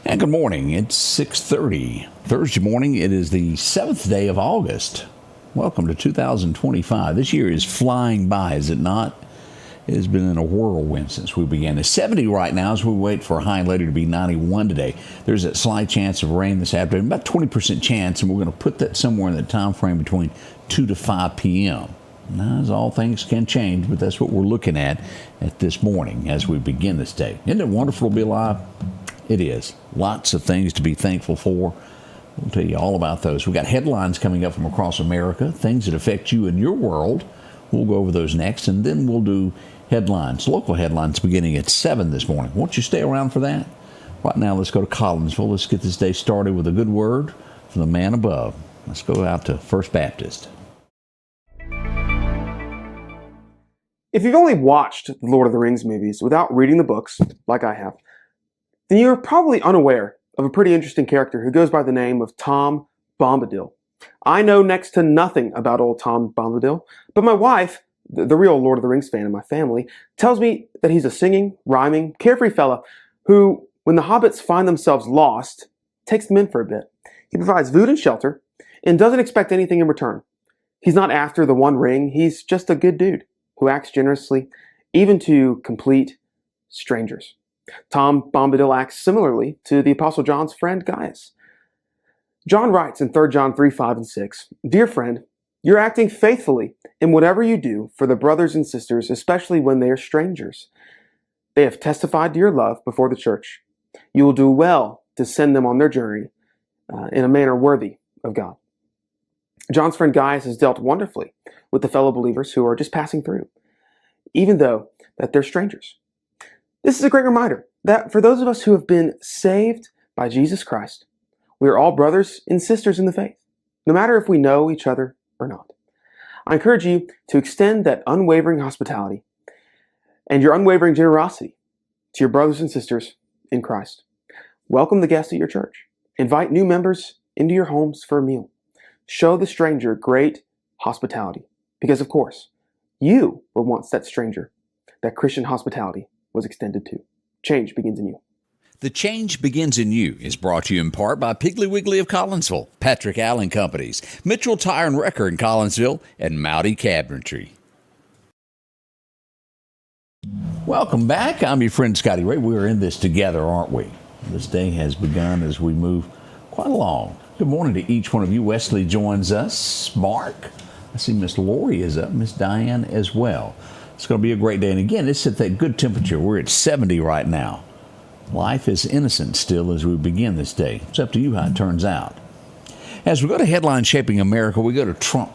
And good morning. It's 6:30 Thursday morning. It is the 7th day of August. Welcome to 2025. This year is flying by, is it not? It has been in a whirlwind since we began. It's 70 right now as we wait for a high later to be 91 today. There's a slight chance of rain this afternoon, about 20% chance, and we're going to put that somewhere in the time frame between 2 to 5 p.m. Now, as all things can change, but that's what we're looking at this morning as we begin this day. Isn't it wonderful to be alive? It is. Lots of things to be thankful for. We'll tell you all about those. We've got headlines coming up from across America, things that affect you in your world. We'll go over those next, and then we'll do headlines, local headlines beginning at 7 this morning. Won't you stay around for that? Right now, let's go to Collinsville. Let's get this day started with a good word from the man above. Let's go out to First Baptist. If you've only watched the Lord of the Rings movies without reading the books, like I have, then you're probably unaware of a pretty interesting character who goes by the name of Tom Bombadil. I know next to nothing about old Tom Bombadil, but my wife, the real Lord of the Rings fan in my family, tells me that he's a singing, rhyming, carefree fella who, when the hobbits find themselves lost, takes them in for a bit. He provides food and shelter and doesn't expect anything in return. He's not after the one ring, he's just a good dude who acts generously, even to complete strangers. Tom Bombadil acts similarly to the Apostle John's friend Gaius. John writes in 3 John 3, 5, and 6, "Dear friend, you're acting faithfully in whatever you do for the brothers and sisters, especially when they are strangers. They have testified to your love before the church. You will do well to send them on their journey in a manner worthy of God." John's friend Gaius has dealt wonderfully with the fellow believers who are just passing through, even though that they're strangers. This is a great reminder that for those of us who have been saved by Jesus Christ, we are all brothers and sisters in the faith, no matter if we know each other or not. I encourage you to extend that unwavering hospitality and your unwavering generosity to your brothers and sisters in Christ. Welcome the guests at your church. Invite new members into your homes for a meal. Show the stranger great hospitality because, of course, you were once that stranger that Christian hospitality was extended to. Change begins in you. The Change Begins in You is brought to you in part by Piggly Wiggly of Collinsville, Patrick Allen Companies, Mitchell Tire and Wrecker in Collinsville, and Mowdy Cabinetry. Welcome back. I'm your friend Scotty Ray. We're in this together, aren't we? This day has begun as we move quite along. Good morning to each one of you. Wesley joins us. Mark. I see Miss Lori is up. Miss Diane as well. It's going to be a great day. And again, it's at that good temperature. We're at 70 right now. Life is innocent still as we begin this day. It's up to you how it turns out. As we go to headline Shaping America, we go to Trump,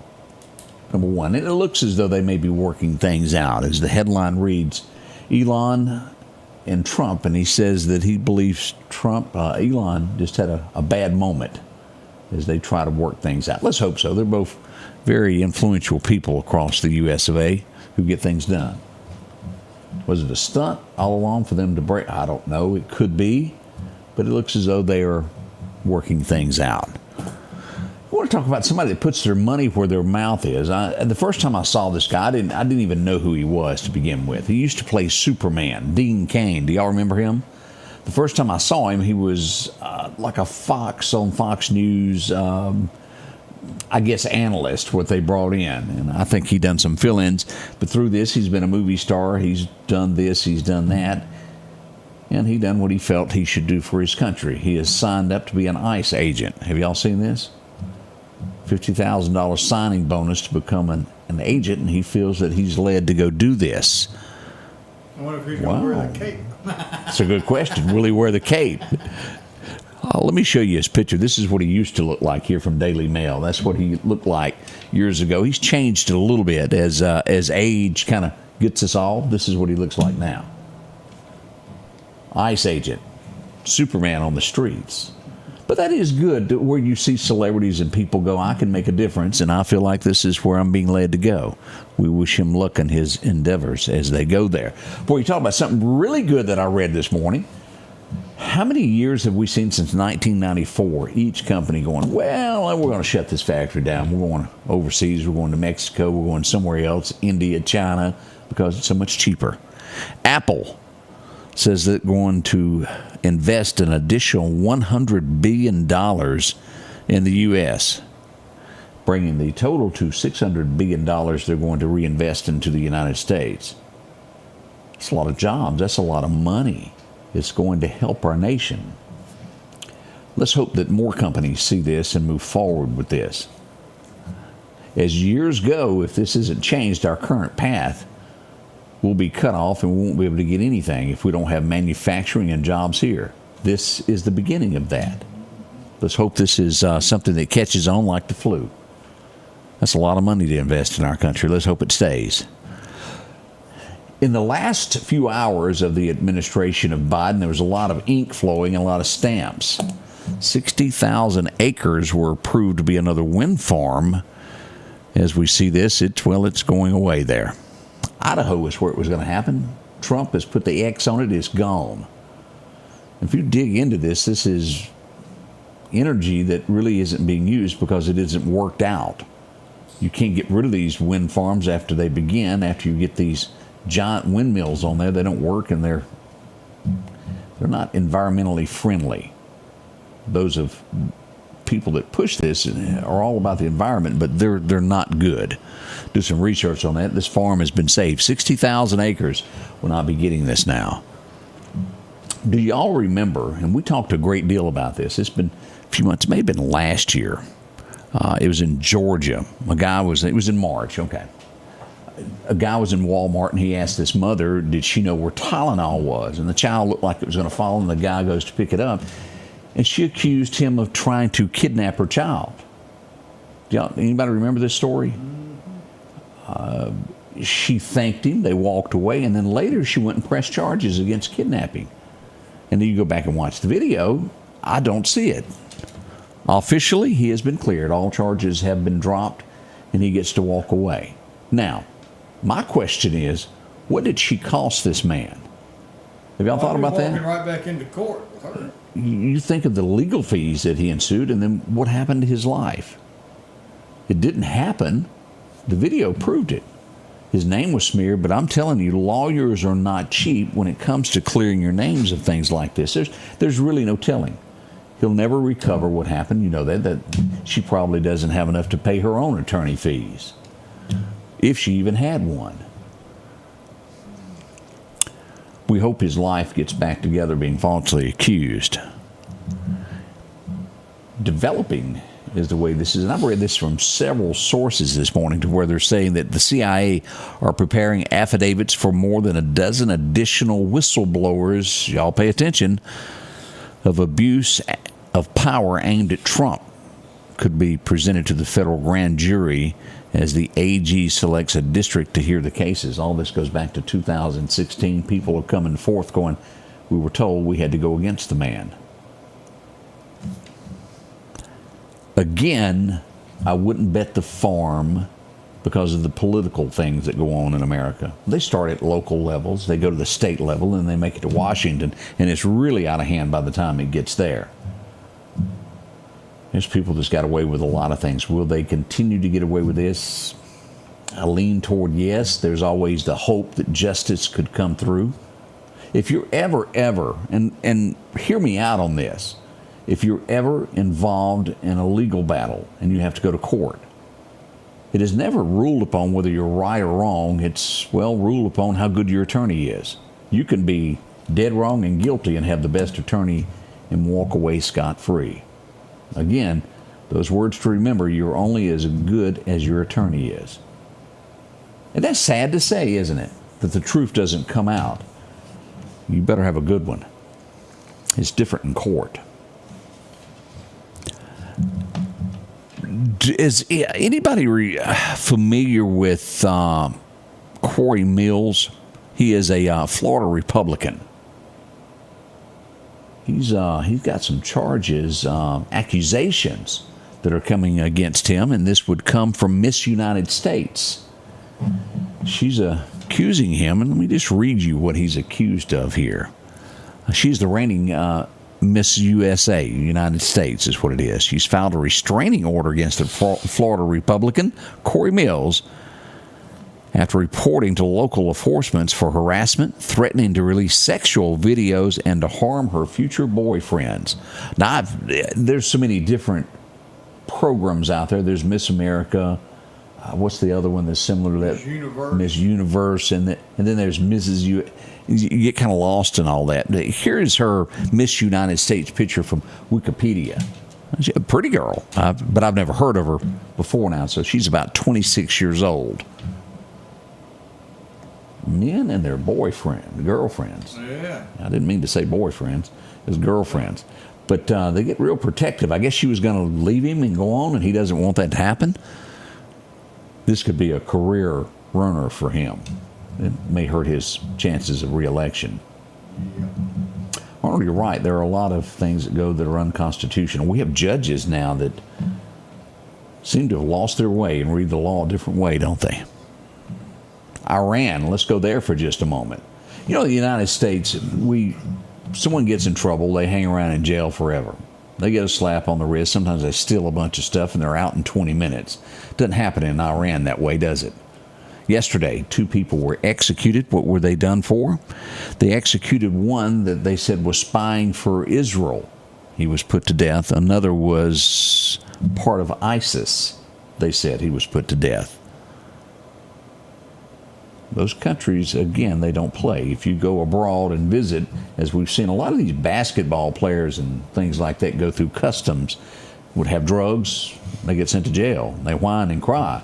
number one. And it looks as though they may be working things out. As the headline reads, Elon and Trump. And he says that he believes Elon just had a bad moment as they try to work things out. Let's hope so. They're both very influential people across the U.S. of A. who get things done. Was it a stunt all along for them to break? I don't know. It could be. But it looks as though they are working things out. I want to talk about somebody that puts their money where their mouth is. The first time I saw this guy, I didn't even know who he was to begin with. He used to play Superman, Dean Cain. Do y'all remember him? The first time I saw him, he was like a Fox on Fox News, I guess, analyst, what they brought in. And I think he done some fill-ins. But through this, he's been a movie star. He's done this. He's done that. And he done what he felt he should do for his country. He has signed up to be an ICE agent. Have y'all seen this? $50,000 signing bonus to become an agent, and he feels that he's led to go do this. I wonder if he's going to wear the cape. That's a good question. Will he wear the cape? Let me show you his picture. This is what he used to look like here from Daily Mail. That's what he looked like years ago. He's changed it a little bit as age kind of gets us all. This is what he looks like now. ICE agent, Superman on the streets. But that is good where you see celebrities and people go, I can make a difference, and I feel like this is where I'm being led to go. We wish him luck in his endeavors as they go there. Boy, you talk about something really good that I read this morning. How many years have we seen since 1994 each company going, well, we're going to shut this factory down. We're going overseas. We're going to Mexico. We're going somewhere else, India, China, because it's so much cheaper. Apple says they're going to invest an additional $100 billion in the U.S., bringing the total to $600 billion they're going to reinvest into the United States. That's a lot of jobs. That's a lot of money. It's going to help our nation. Let's hope that more companies see this and move forward with this. As years go, if this isn't changed, our current path will be cut off and we won't be able to get anything if we don't have manufacturing and jobs here. This is the beginning of that. Let's hope this is something that catches on like the flu. That's a lot of money to invest in our country. Let's hope it stays. In the last few hours of the administration of Biden, there was a lot of ink flowing and a lot of stamps. 60,000 acres were approved to be another wind farm. As we see this, it's going away there. Idaho is where it was going to happen. Trump has put the X on it. It's gone. If you dig into this, this is energy that really isn't being used because it isn't worked out. You can't get rid of these wind farms after they begin. After you get these giant windmills on there, they don't work, and they're not environmentally friendly. Those of people that push this are all about the environment, but they're not good. Do some research on that. This farm has been saved. 60,000 acres will not be getting this now. Do you all remember, and we talked a great deal about this, it's been a few months, it may have been last year. It was in Georgia. It was in March, okay. A guy was in Walmart, and he asked this mother, did she know where Tylenol was? And the child looked like it was going to fall, and the guy goes to pick it up. And she accused him of trying to kidnap her child. Anybody remember this story? She thanked him. They walked away. And then later she went and pressed charges against kidnapping. And then you go back and watch the video. I don't see it. Officially, he has been cleared. All charges have been dropped, and he gets to walk away. Now, my question is, what did she cost this man? Have y'all thought about that? Walking right back into court with her. You think of the legal fees that he ensued, and then what happened to his life? It didn't happen. The video proved it. His name was smeared, but I'm telling you, lawyers are not cheap when it comes to clearing your names of things like this. There's really no telling. He'll never recover what happened. You know that she probably doesn't have enough to pay her own attorney fees, if she even had one. We hope his life gets back together being falsely accused. Developing is the way this is. And I've read this from several sources this morning to where they're saying that the CIA are preparing affidavits for more than a dozen additional whistleblowers, y'all pay attention, of abuse of power aimed at Trump could be presented to the federal grand jury as the AG selects a district to hear the cases. All this goes back to 2016. People are coming forth going, we were told we had to go against the man. Again, I wouldn't bet the farm because of the political things that go on in America. They start at local levels, they go to the state level, and they make it to Washington, and it's really out of hand by the time it gets there. There's people that's got away with a lot of things. Will they continue to get away with this? I lean toward yes. There's always the hope that justice could come through. If you're ever, and hear me out on this, if you're ever involved in a legal battle and you have to go to court, it is never ruled upon whether you're right or wrong. It's, ruled upon how good your attorney is. You can be dead wrong and guilty and have the best attorney and walk away scot-free. Again, those words to remember, you're only as good as your attorney is. And that's sad to say, isn't it? That the truth doesn't come out. You better have a good one. It's different in court. Is anybody familiar with Corey Mills? He is a Florida Republican. He's got some charges, accusations that are coming against him, and this would come from Miss United States. She's accusing him, and let me just read you what he's accused of here. She's the reigning Miss USA, United States is what it is. She's filed a restraining order against the Florida Republican, Corey Mills, after reporting to local enforcement for harassment, threatening to release sexual videos, and to harm her future boyfriends. Now, there's so many different programs out there. There's Miss America. What's the other one that's similar to that? Miss Universe. Miss Universe, and then there's Mrs. U. You get kind of lost in all that. Here is her Miss United States picture from Wikipedia. She's a pretty girl, but I've never heard of her before now. So she's about 26 years old. Men and their girlfriends. Yeah. I didn't mean to say boyfriends. It was girlfriends. But they get real protective. I guess she was going to leave him and go on, and he doesn't want that to happen. This could be a career runner for him. It may hurt his chances of re-election. Arnold, you're right. There are a lot of things that are unconstitutional. We have judges now that seem to have lost their way and read the law a different way, don't they? Iran, let's go there for just a moment. You know, the United States, someone gets in trouble, they hang around in jail forever. They get a slap on the wrist. Sometimes they steal a bunch of stuff and they're out in 20 minutes. Doesn't happen in Iran that way, does it? Yesterday, 2 people were executed. What were they done for? They executed one that they said was spying for Israel. He was put to death. Another was part of ISIS. They said he was put to death. Those countries, again, they don't play. If you go abroad and visit, as we've seen, a lot of these basketball players and things like that go through customs, would have drugs, they get sent to jail. They whine and cry.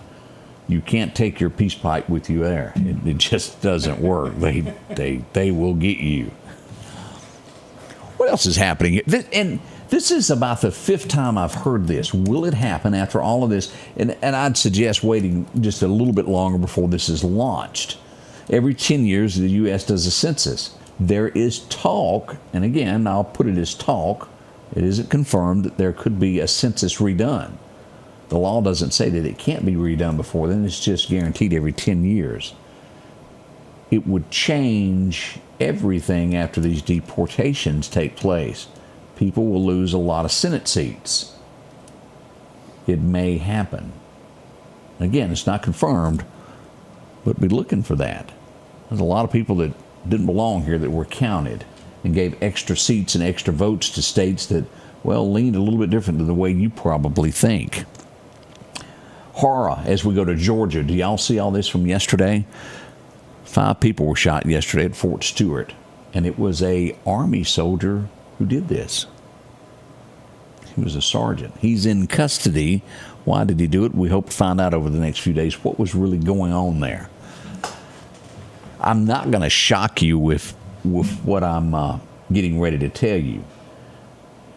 You can't take your peace pipe with you there. It just doesn't work. They will get you. What else is happening? And this is about the 5th time I've heard this. Will it happen after all of this? And I'd suggest waiting just a little bit longer before this is launched. Every 10 years, the U.S. does a census. There is talk, and again, I'll put it as talk. It isn't confirmed that there could be a census redone. The law doesn't say that it can't be redone before then. It's just guaranteed every 10 years. It would change everything after these deportations take place. People will lose a lot of Senate seats. It may happen. Again, it's not confirmed, but be looking for that. There's a lot of people that didn't belong here that were counted and gave extra seats and extra votes to states that, well, leaned a little bit different than the way you probably think. Horror as we go to Georgia. Do y'all see all this from yesterday? 5 people were shot yesterday at Fort Stewart, and it was a Army soldier who did this. He was a sergeant. He's in custody. Why did he do it? We hope to find out over the next few days what was really going on there. I'm not going to shock you with what I'm getting ready to tell you.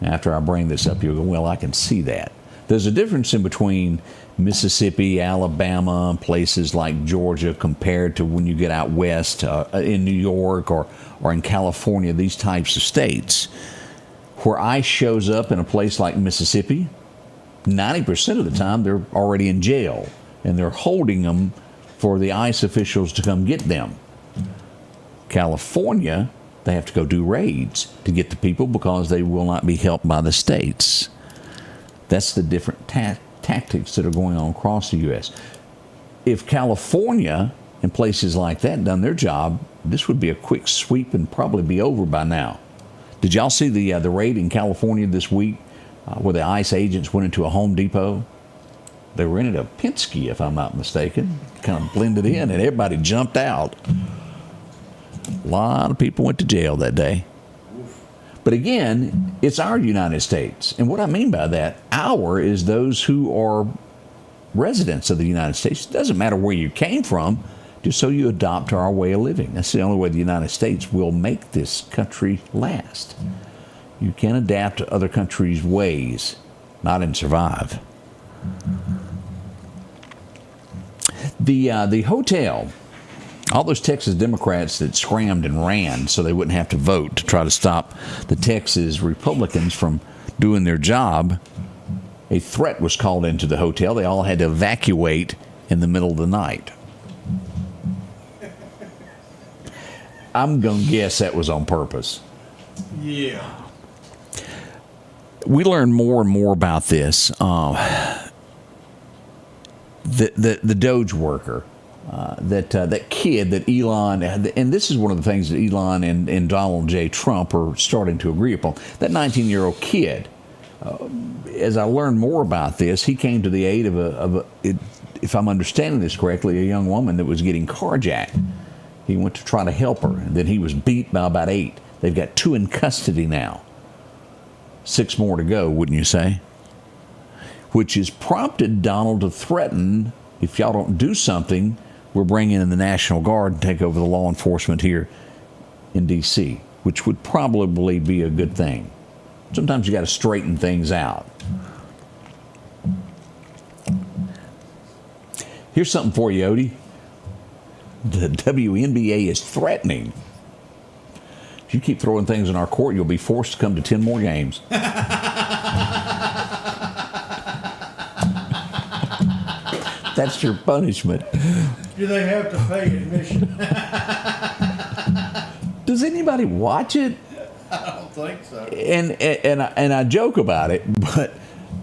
After I bring this up, you'll go, well, I can see that. There's a difference in between Mississippi, Alabama, places like Georgia compared to when you get out west in New York or in California, these types of states. Where ICE shows up in a place like Mississippi, 90% of the time they're already in jail and they're holding them for the ICE officials to come get them. California, they have to go do raids to get the people because they will not be helped by the states. That's the different tactics that are going on across the U.S. If California and places like that done their job, this would be a quick sweep and probably be over by now. Did y'all see the raid in California this week where the ICE agents went into a Home Depot? They rented a Penske, if I'm not mistaken, kind of blended in, and everybody jumped out. A lot of people went to jail that day. But again, it's our United States. And what I mean by that, our is those who are residents of the United States. It doesn't matter where you came from, just so you adopt our way of living. That's the only way the United States will make this country last. You can adapt to other countries' ways, not and survive. The hotel, all those Texas Democrats that scrammed and ran so they wouldn't have to vote to try to stop the Texas Republicans from doing their job, a threat was called into the hotel. They all had to evacuate in the middle of the night. I'm going to guess that was on purpose. Yeah. We learn more and more about this. The Doge worker, that kid that Elon, and this is one of the things that Elon and Donald J. Trump are starting to agree upon. That 19-year-old kid, as I learned more about this, he came to the aid of if I'm understanding this correctly, a young woman that was getting carjacked. He went to try to help her, and then he was beat by about 8. They've got 2 in custody now. 6 more to go, wouldn't you say? Which has prompted Donald to threaten, if y'all don't do something, we're bringing in the National Guard and take over the law enforcement here in D.C., which would probably be a good thing. Sometimes you got to straighten things out. Here's something for you, Odie. The WNBA is threatening. If you keep throwing things in our court, you'll be forced to come to 10 more games. That's your punishment. Do they have to pay admission? Does anybody watch it? I don't think so. And I joke about it, but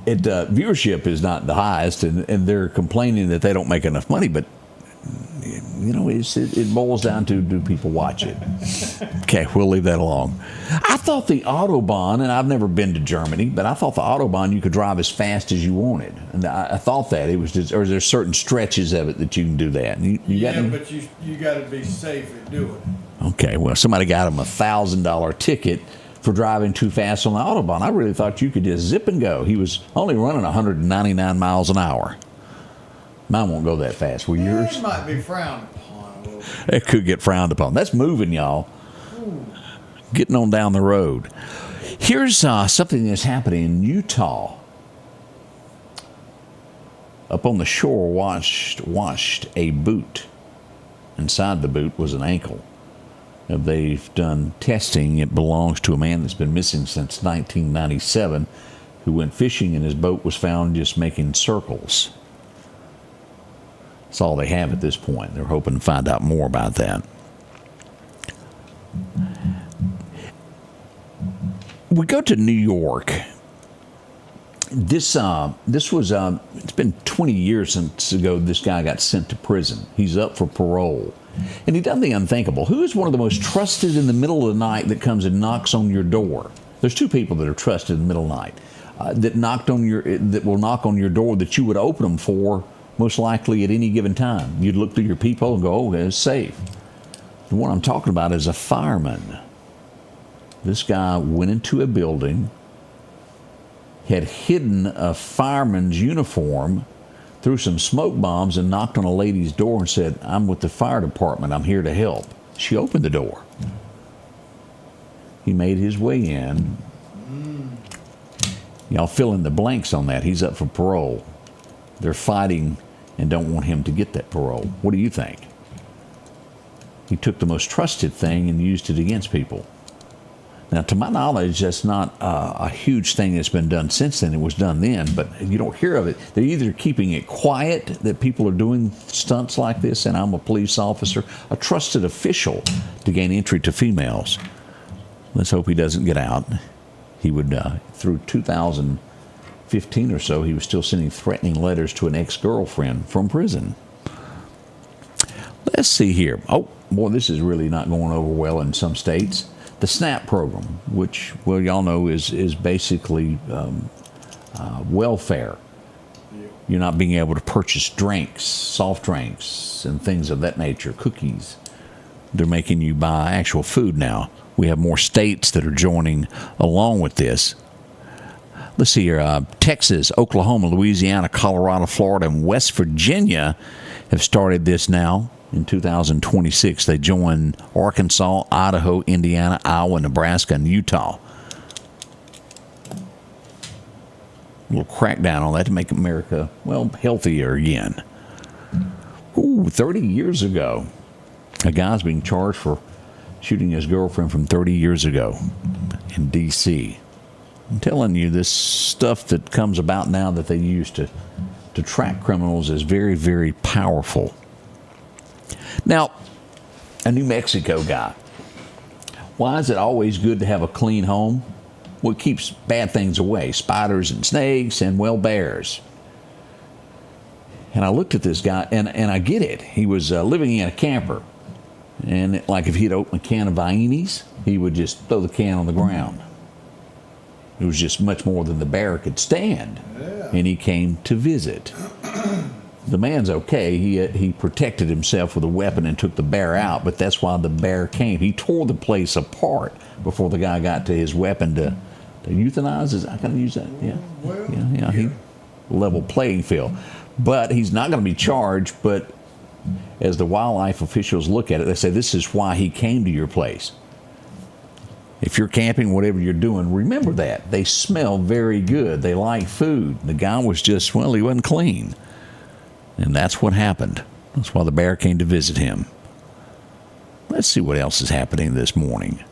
viewership is not the highest, and they're complaining that they don't make enough money. But you know, it boils down to, do people watch it? Okay, we'll leave that alone. I thought the Autobahn, and I've never been to Germany, but I thought the Autobahn you could drive as fast as you wanted, and I thought that it was just, or there's certain stretches of it that you can do that. You but you got to be safe at doing it. Okay, well, somebody got him a $1,000 ticket for driving too fast on the Autobahn. I really thought you could just zip and go. He was only running 199 miles an hour. Mine won't go that fast. Will yours? It might be frowned upon a little bit. It could get frowned upon. That's moving, y'all. Ooh. Getting on down the road. Here's something that's happening in Utah. Up on the shore, washed a boot. Inside the boot was an ankle. They've done testing. It belongs to a man that's been missing since 1997, who went fishing and his boat was found just making circles. That's all they have at this point. They're hoping to find out more about that. We go to New York. This was it's been 20 years since ago this guy got sent to prison. He's up for parole. And he done the unthinkable. Who is one of the most trusted in the middle of the night that comes and knocks on your door? There's 2 people that are trusted in the middle of the night that will knock on your door that you would open them for most likely at any given time. You'd look through your peephole and go, oh, it's safe. The one I'm talking about is a fireman. This guy went into a building, had hidden a fireman's uniform, threw some smoke bombs, and knocked on a lady's door and said, I'm with the fire department. I'm here to help. She opened the door. He made his way in. Y'all fill in the blanks on that. He's up for parole. They're fighting and don't want him to get that parole. What do you think? He took the most trusted thing and used it against people. Now, to my knowledge, that's not a huge thing that's been done since then. It was done then, but you don't hear of it. They're either keeping it quiet that people are doing stunts like this, and I'm a police officer, a trusted official to gain entry to females. Let's hope he doesn't get out. He would, through 2015 or so, he was still sending threatening letters to an ex-girlfriend from prison. Let's see here. Oh, boy, this is really not going over well in some states. The SNAP program, which, well, y'all know is basically welfare. You're not being able to purchase drinks, soft drinks, and things of that nature, cookies. They're making you buy actual food now. We have more states that are joining along with this. Let's see here. Texas, Oklahoma, Louisiana, Colorado, Florida, and West Virginia have started this now. In 2026, they join Arkansas, Idaho, Indiana, Iowa, Nebraska, and Utah. A little crackdown on that to make America, well, healthier again. 30 years ago, a guy's being charged for shooting his girlfriend from 30 years ago in D.C. I'm telling you, this stuff that comes about now that they use to track criminals is very, very powerful. Now, a New Mexico guy. Why is it always good to have a clean home? Well, it keeps bad things away, spiders and snakes and, well, bears. And I looked at this guy, and I get it. He was living in a camper. And like if he'd open a can of Viennes, he would just throw the can on the ground. It was just much more than the bear could stand. Yeah. And he came to visit. The man's okay. He protected himself with a weapon and took the bear out, but that's why the bear came. He tore the place apart before the guy got to his weapon to euthanize. Is I can use that? Yeah. Well, Yeah. He level playing field. But he's not going to be charged, but as the wildlife officials look at it, they say this is why he came to your place. If you're camping, whatever you're doing, remember that. They smell very good. They like food. The guy was just, well, he wasn't clean. And that's what happened. That's why the bear came to visit him. Let's see what else is happening this morning.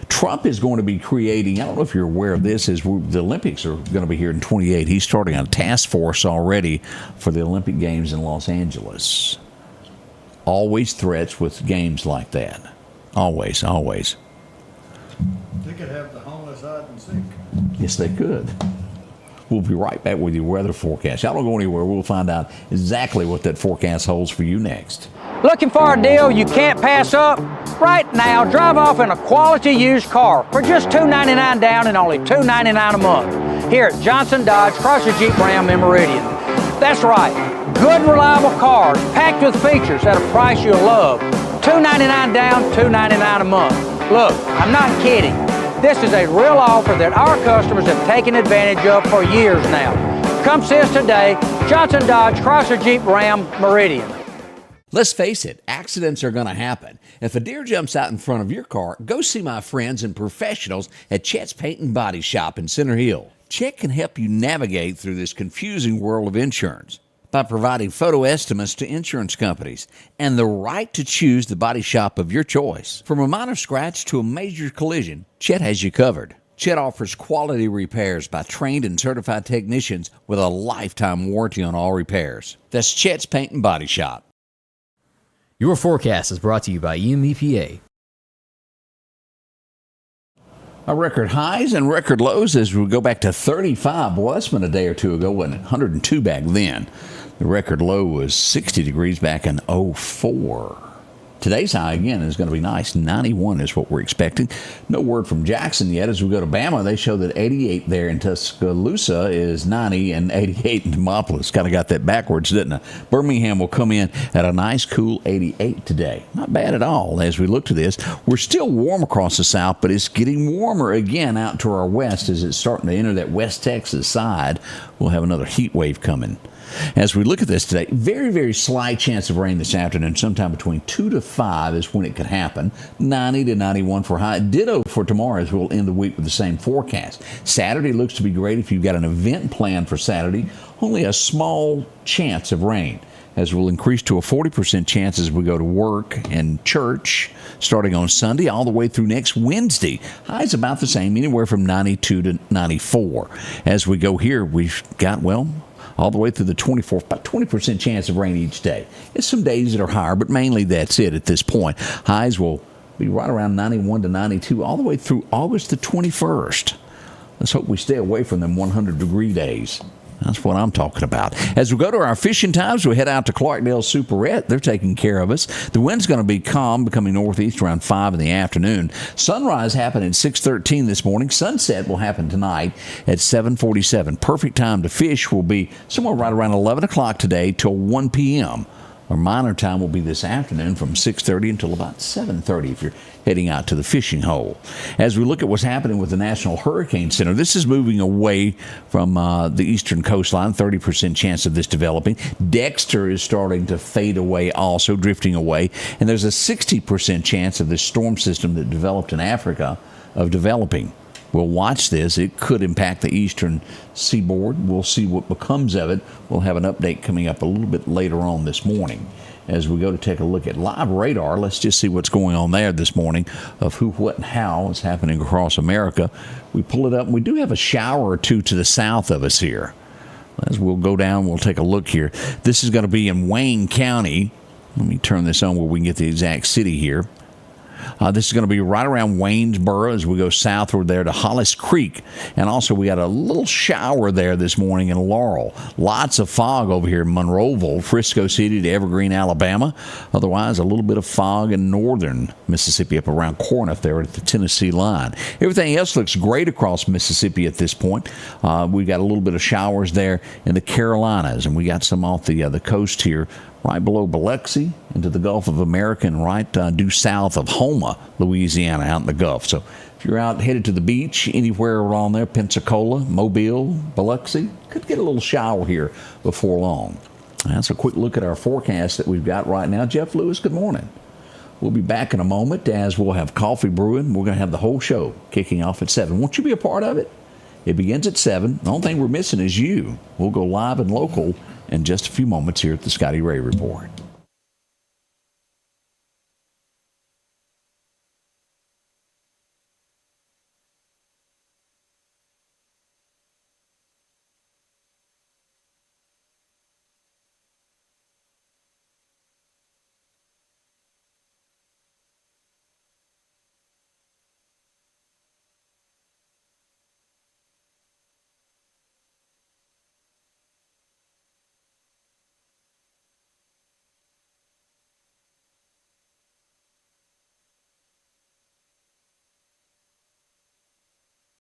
Trump is going to be creating, I don't know if you're aware of this, the Olympics are going to be here in 28. He's starting a task force already for the Olympic Games in Los Angeles. Always threats with games like that. Always. They could have the homeless hide and seek. Yes, they could. We'll be right back with your weather forecast. Y'all don't go anywhere. We'll find out exactly what that forecast holds for you next. Looking for a deal you can't pass up? Right now, drive off in a quality used car for just $299 down and only $299 a month here at Johnson Dodge Chrysler Jeep Ram in Meridian. That's right, good reliable cars packed with features at a price you'll love. $299 down, $299 a month. Look, I'm not kidding. This is a real offer that our customers have taken advantage of for years now. Come see us today, Johnson Dodge Chrysler Jeep Ram Meridian. Let's face it, accidents are going to happen. If a deer jumps out in front of your car, go see my friends and professionals at Chet's Paint and Body Shop in Center Hill. Chet can help you navigate through this confusing world of insurance by providing photo estimates to insurance companies and the right to choose the body shop of your choice. From a minor scratch to a major collision, Chet has you covered. Chet offers quality repairs by trained and certified technicians with a lifetime warranty on all repairs. That's Chet's Paint and Body Shop. Your forecast is brought to you by EMEPA. Our record highs and record lows as we go back to 35. Boy, that's been a day or two ago, wasn't it? 102 back then. The record low was 60 degrees back in 04. Today's high, again, is going to be nice. 91 is what we're expecting. No word from Jackson yet. As we go to Bama, they show that 88 there in Tuscaloosa is 90 and 88 in Demopolis. Kind of got that backwards, didn't it? Birmingham will come in at a nice, cool 88 today. Not bad at all. As we look to this, we're still warm across the south, but it's getting warmer again out to our west as it's starting to enter that West Texas side. We'll have another heat wave coming. As we look at this today, very, very slight chance of rain this afternoon. Sometime between 2 to 5 is when it could happen. 90 to 91 for high. Ditto for tomorrow as we'll end the week with the same forecast. Saturday looks to be great if you've got an event planned for Saturday. Only a small chance of rain, as we'll increase to a 40% chance as we go to work and church starting on Sunday all the way through next Wednesday. High's about the same, anywhere from 92 to 94. As we go here, we've got, well, all the way through the 24th, about 20% chance of rain each day. It's some days that are higher, but mainly that's it at this point. Highs will be right around 91 to 92 all the way through August the 21st. Let's hope we stay away from them 100-degree days. That's what I'm talking about. As we go to our fishing times, we head out to Clarkdale Superette. They're taking care of us. The wind's going to be calm, becoming northeast around 5 in the afternoon. Sunrise happened at 6:13 this morning. Sunset will happen tonight at 7:47. Perfect time to fish will be somewhere right around 11 o'clock today till 1 p.m. Our minor time will be this afternoon from 6:30 until about 7:30 if you're heading out to the fishing hole. As we look at what's happening with the National Hurricane Center, this is moving away from the eastern coastline, 30% chance of this developing. Dexter is starting to fade away also, drifting away. And there's a 60% chance of this storm system that developed in Africa of developing. We'll watch this. It could impact the eastern seaboard. We'll see what becomes of it. We'll have an update coming up a little bit later on this morning. As we go to take a look at live radar, let's just see what's going on there this morning of who, what, and how is happening across America. We pull it up, and we do have a shower or two to the south of us here. As we'll go down, we'll take a look here. This is going to be in Wayne County. Let me turn this on where we can get the exact city here. This is going to be right around Waynesboro as we go southward there to Hollis Creek. And also we got a little shower there this morning in Laurel. Lots of fog over here in Monroeville, Frisco City to Evergreen, Alabama. Otherwise, a little bit of fog in northern Mississippi up around Corinth there at the Tennessee line. Everything else looks great across Mississippi at this point. We've got a little bit of showers there in the Carolinas, and we got some off the coast here right below Biloxi into the Gulf of America and right due south of Houma, Louisiana, out in the Gulf. So if you're out headed to the beach, anywhere around there, Pensacola, Mobile, Biloxi, could get a little shower here before long. That's a quick look at our forecast that we've got right now. Jeff Lewis, good morning. We'll be back in a moment as we'll have coffee brewing. We're going to have the whole show kicking off at 7. Won't you be a part of it? It begins at 7. The only thing we're missing is you. We'll go live and local in just a few moments here at the Scotty Ray Report.